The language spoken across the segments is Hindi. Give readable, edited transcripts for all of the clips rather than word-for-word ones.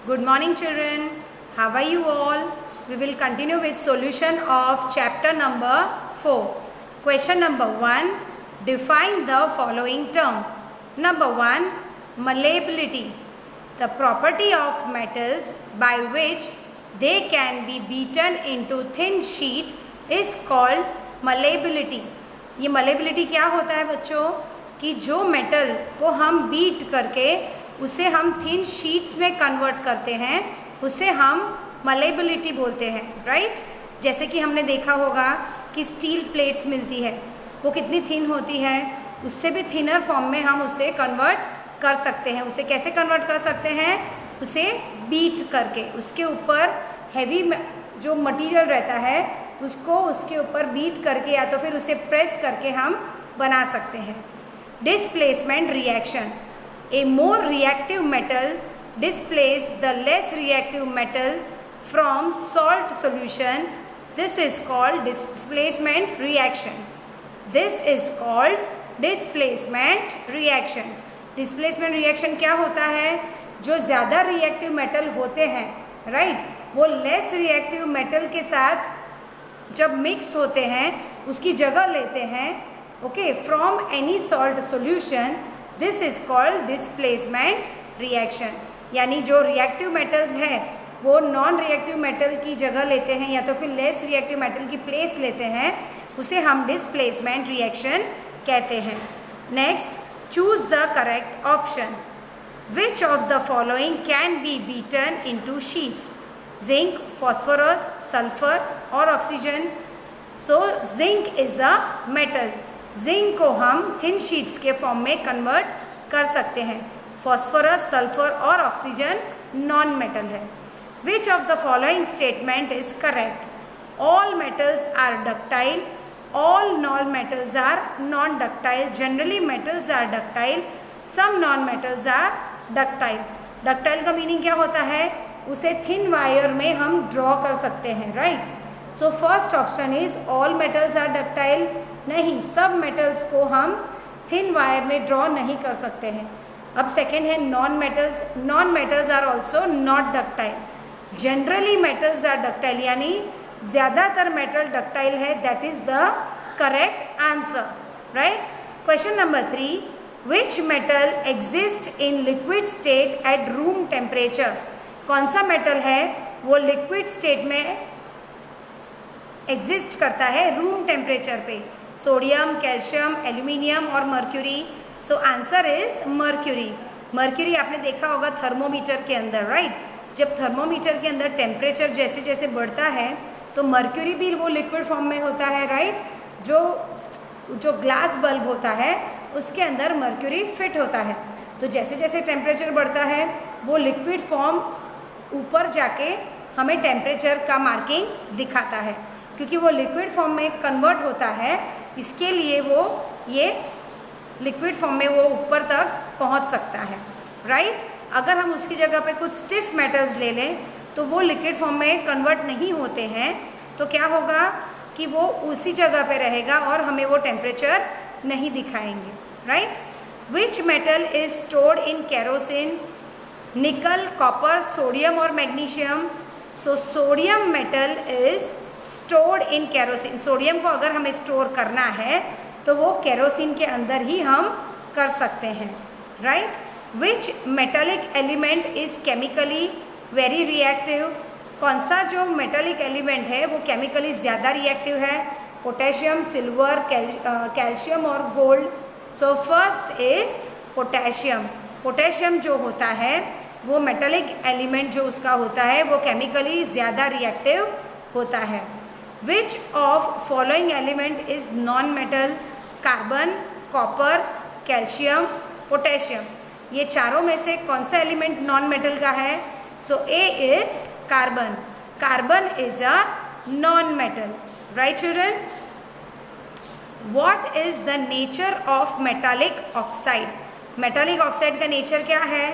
Good morning children. How are you all? We will continue with solution of chapter number 4. Question number 1. Define the following term. Number 1. Malleability. The property of metals by which they can be beaten into thin sheet is called malleability. ये malleability क्या होता है बच्चों कि जो मेटल को हम बीट करके उसे हम थिन शीट्स में कन्वर्ट करते हैं उसे हम मलेबिलिटी बोलते हैं, राइट। जैसे कि हमने देखा होगा कि स्टील प्लेट्स मिलती है, वो कितनी थिन होती है, उससे भी थिनर फॉर्म में हम उसे कन्वर्ट कर सकते हैं। उसे कैसे कन्वर्ट कर सकते हैं? उसे बीट करके, उसके ऊपर हैवी जो मटेरियल रहता है उसको उसके ऊपर बीट करके या तो फिर उसे प्रेस करके हम बना सकते हैं। Displacement reaction. A more reactive metal displaces the less reactive metal from salt solution. This is called displacement reaction. This is called displacement reaction. Displacement reaction क्या होता है? जो ज़्यादा reactive metal होते हैं, right, वो less reactive metal के साथ जब mix होते हैं उसकी जगह लेते हैं, okay, from any salt solution. This is called displacement reaction. यानी जो रिएक्टिव मेटल्स हैं वो नॉन रिएक्टिव मेटल की जगह लेते हैं या तो फिर लेस रिएक्टिव मेटल की प्लेस लेते हैं, उसे हम डिस्प्लेसमेंट रिएक्शन कहते हैं। Next, choose the correct option. Which of the following can be beaten into sheets? Zinc, phosphorus, sulphur और oxygen. So zinc is a metal. Zinc को हम थिन शीट्स के फॉर्म में कन्वर्ट कर सकते हैं। फॉस्फोरस, सल्फर और ऑक्सीजन नॉन मेटल है। Which of the following statement is correct? All metals are ductile, all non metals are non ductile, generally metals are ductile, some non metals are ductile. Ductile का मीनिंग क्या होता है? उसे थिन वायर में हम ड्रॉ कर सकते हैं, right. So first option is all metals are ductile. नहीं, सब मेटल्स को हम थिन वायर में ड्रॉ नहीं कर सकते हैं। अब सेकेंड है non metals. Non metals are also not ductile. Generally metals are ductile, यानी ज़्यादातर मेटल डक्टाइल है। That is the correct answer, right. Question number 3. Which metal exist in liquid state at room temperature? कौन सा मेटल है वो लिक्विड स्टेट में एग्जिस्ट करता है रूम टेम्परेचर पे? सोडियम, कैल्शियम, एल्यूमिनियम और mercury. So answer is mercury. Mercury आपने देखा होगा थर्मोमीटर के अंदर, राइट। जब थर्मोमीटर के अंदर टेम्परेचर जैसे जैसे बढ़ता है तो मर्क्यूरी भी वो लिक्विड फॉर्म में होता है, राइट। जो ग्लास बल्ब होता है उसके अंदर मर्क्यूरी फिट होता है। तो जैसे जैसे टेम्परेचर बढ़ता है वो लिक्विड फॉर्म ऊपर जाके हमें टेम्परेचर का मार्किंग दिखाता है, क्योंकि वो लिक्विड फॉर्म में कन्वर्ट होता है, इसके लिए वो ये लिक्विड फॉर्म में वो ऊपर तक पहुंच सकता है, राइट। अगर हम उसकी जगह पे कुछ स्टिफ मेटल्स ले लें तो वो लिक्विड फॉर्म में कन्वर्ट नहीं होते हैं, तो क्या होगा कि वो उसी जगह पे रहेगा और हमें वो टेम्परेचर नहीं दिखाएंगे, right. Which metal is stored in kerosene? निकल, कॉपर, सोडियम और magnesium. So sodium metal is stored in kerosene. Sodium को अगर हमें स्टोर करना है तो वो केरोसिन के अंदर ही हम कर सकते हैं, right. Which metallic element is chemically very reactive? कौन सा जो मेटालिक एलिमेंट है वो केमिकली ज़्यादा रिएक्टिव है? पोटेशियम, सिल्वर, कैल्शियम और gold. So first is potassium. Potassium जो होता है वो मेटालिक एलिमेंट जो उसका होता है वो केमिकली ज़्यादा रिएक्टिव होता है। Which of following element is non metal? Carbon, copper, calcium, potassium. ये चारों में से कौन सा एलिमेंट नॉन मेटल का है? So A is carbon. Carbon is a non metal, right children. What is the nature of metallic oxide? Metallic oxide का नेचर क्या है?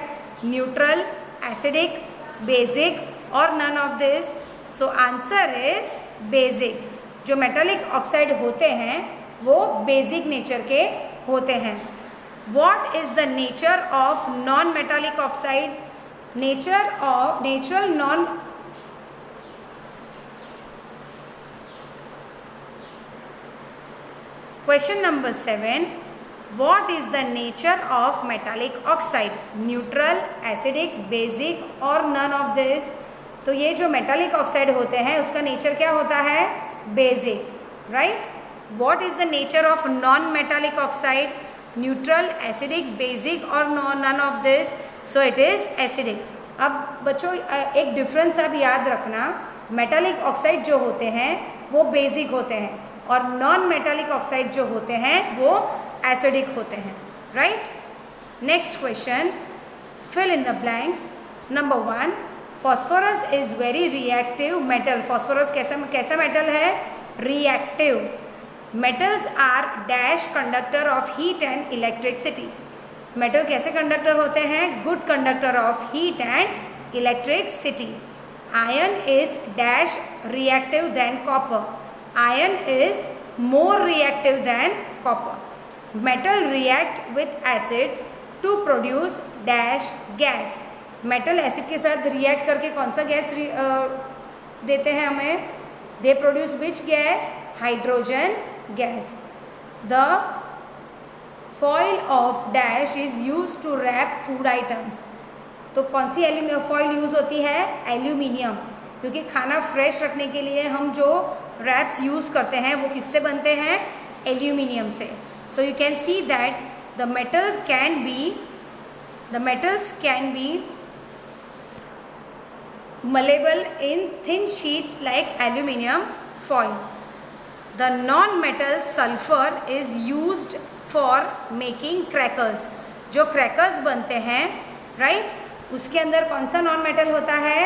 न्यूट्रल, एसिडिक, बेसिक और none of this. So answer is basic. जो मेटालिक ऑक्साइड होते हैं वो बेसिक नेचर के होते हैं। What is the nature of non-metallic oxide? natural non Question number 7. What is the nature of metallic oxide? Neutral, acidic, basic और none of this? तो ये जो metallic oxide होते हैं उसका nature क्या होता है? Basic, right? What is the nature of non-metallic oxide? Neutral, acidic, basic और none of this? So it is acidic. अब बच्चों एक डिफरेंस अब याद रखना, मेटालिक ऑक्साइड जो होते हैं वो बेसिक होते हैं और नॉन मेटालिक ऑक्साइड जो होते हैं वो एसिडिक होते हैं, right? Next question, fill in the blanks. Number 1, phosphorus is very reactive metal. Phosphorus कैसा मेटल है? Reactive. Metals are dash conductor of heat and electricity. Metal कैसे कंडक्टर होते हैं? Good conductor of heat and electricity. Iron is dash reactive than copper. Iron is more reactive than copper. Metal react with acids to produce dash gas. Metal acid के साथ react करके कौन सा गैस देते हैं हमें? They produce which gas? Hydrogen gas. The foil of dash is used to wrap food items. तो कौन सी फॉइल यूज होती है? एल्यूमिनियम. क्योंकि खाना फ्रेश रखने के लिए हम जो रैप्स यूज करते हैं वो किससे बनते हैं? एल्यूमिनियम से. So you can see that the metals can be malleable in thin sheets like aluminium foil. The non-metal sulfur is used for making crackers. जो क्रैकर्स बनते हैं, राइट, उसके अंदर कौन सा नॉन मेटल होता है?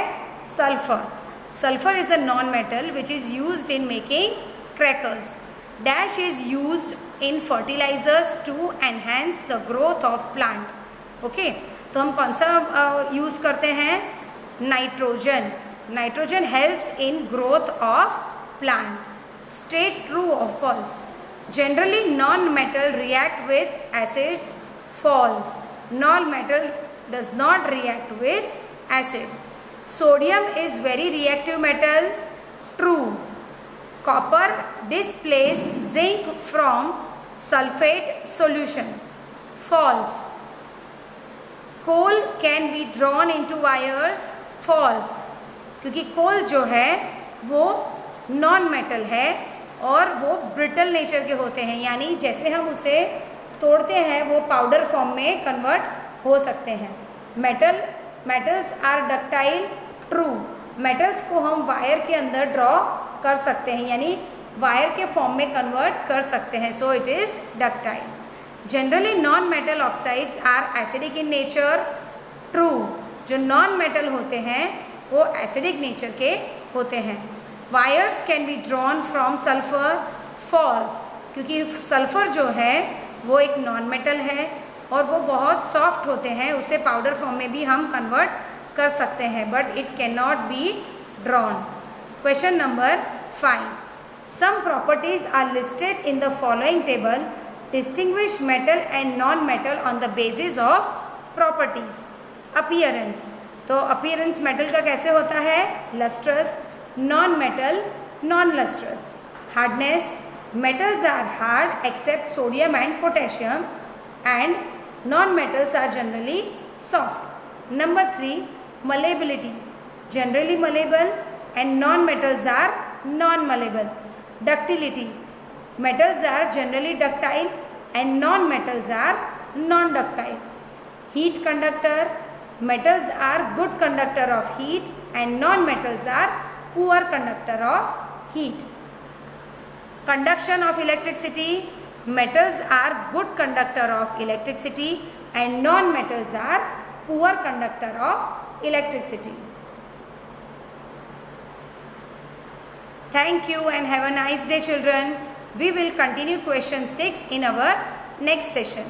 Sulphur. Sulfur is a non-metal which is used in making crackers. Dash is used in fertilizers to enhance the growth of plant. Okay, तो हम कौन सा यूज करते हैं? Nitrogen. Nitrogen helps in growth of plant. Straight, true or false? Generally non-metal react with acids. False. Non-metal does not react with acid. Sodium is very reactive metal. True. Copper displaces zinc from sulfate solution. False. Coal can be drawn into wires. False. क्योंकि कोल जो है वो नॉन मेटल है और वो ब्रिटल नेचर के होते हैं, यानी जैसे हम उसे तोड़ते हैं वो पाउडर फॉर्म में कन्वर्ट हो सकते हैं. Metals are ductile. True. Metals को हम वायर के अंदर ड्रॉ कर सकते हैं, यानी वायर के फॉर्म में कन्वर्ट कर सकते हैं. So it is ductile. Generally non metal oxides are acidic in nature. True. जो नॉन मेटल होते हैं वो एसिडिक नेचर के होते हैं. Wires can be drawn from sulphur. False. क्योंकि सल्फर जो है वो एक नॉन मेटल है और वो बहुत सॉफ्ट होते हैं, उसे पाउडर फॉर्म में भी हम कन्वर्ट कर सकते हैं, but it can not be drawn. Question number 5. Some properties are listed in the following table. Distinguish metal and non metal on the basis of properties. Appearance. तो अपीयरेंस मेटल का कैसे होता है? Lustrous. Non metal non lustrous. Hardness. Metals are hard except sodium and potassium and non-metals are generally soft. Number 3, malleability. Generally malleable and non-metals are non-malleable. Ductility. Metals are generally ductile and non-metals are non-ductile. Heat conductor. Metals are good conductor of heat and non-metals are poor conductor of heat. Conduction of electricity. Metals are good conductor of electricity and non-metals are poor conductor of electricity. Thank you and have a nice day, children. We will continue question 6 in our next session.